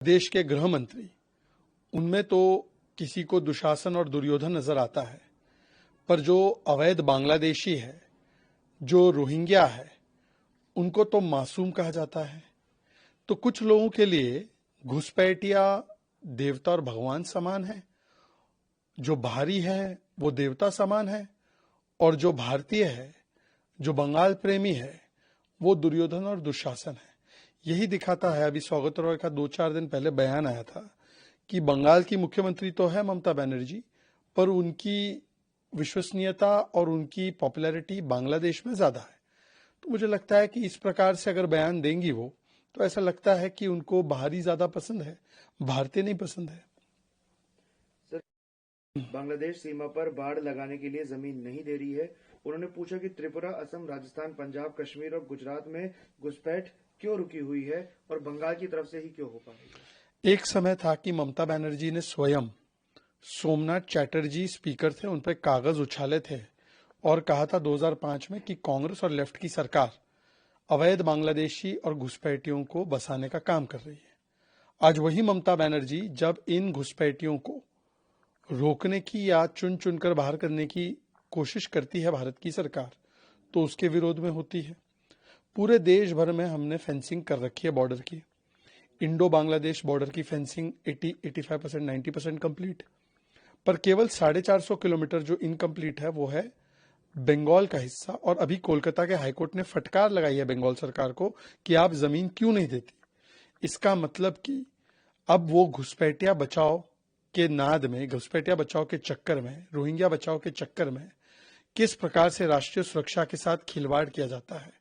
देश के गृह मंत्री, उनमें तो किसी को दुशासन और दुर्योधन नजर आता है, पर जो अवैध बांग्लादेशी है, जो रोहिंग्या है, उनको तो मासूम कहा जाता है। तो कुछ लोगों के लिए घुसपैठिया देवता और भगवान समान है, जो बाहरी है वो देवता समान है, और जो भारतीय है, जो बंगाल प्रेमी है, वो दुर्योधन और दुशासन है। यही दिखाता है, अभी सौगत रॉय का 2-4 दिन पहले बयान आया था कि बंगाल की मुख्यमंत्री तो है ममता बनर्जी, पर उनकी विश्वसनीयता और उनकी पॉपुलैरिटी बांग्लादेश में ज्यादा है। तो मुझे लगता है कि इस प्रकार से अगर बयान देंगी वो, तो ऐसा लगता है कि उनको बाहरी ज्यादा पसंद है, भारतीय नहीं पसंद है। सर, बांग्लादेश सीमा पर बाड़ लगाने के लिए जमीन नहीं दे रही है। उन्होंने पूछा कि त्रिपुरा, असम, राजस्थान, पंजाब, कश्मीर और गुजरात में घुसपैठ क्यों रुकी हुई है और बंगाल की तरफ से ही क्यों हो पाएगी। एक समय था कि ममता बनर्जी ने स्वयं, सोमनाथ चैटर्जी स्पीकर थे, उन पर कागज उछाले थे और कहा था 2005 में कि कांग्रेस और लेफ्ट की सरकार अवैध बांग्लादेशी और घुसपैठियों को बसाने का काम कर रही है। आज वही ममता बनर्जी जब इन घुसपैठियों को रोकने की या चुन चुनकर बाहर करने की कोशिश करती है भारत की सरकार, तो उसके विरोध में होती है। पूरे देश भर में हमने फेंसिंग कर रखी है बॉर्डर की। इंडो बांग्लादेश बॉर्डर की फेंसिंग 80-85%, 90% कंप्लीट, पर केवल 450 किलोमीटर जो इनकम्प्लीट है वो है बंगाल का हिस्सा। और अभी कोलकाता के हाईकोर्ट ने फटकार लगाई है बंगाल सरकार को कि आप जमीन क्यों नहीं देती। इसका मतलब कि अब वो घुसपैठिया बचाओ के नाद में, घुसपैठिया बचाओ के चक्कर में, रोहिंग्या बचाओ के चक्कर में किस प्रकार से राष्ट्रीय सुरक्षा के साथ खिलवाड़ किया जाता है,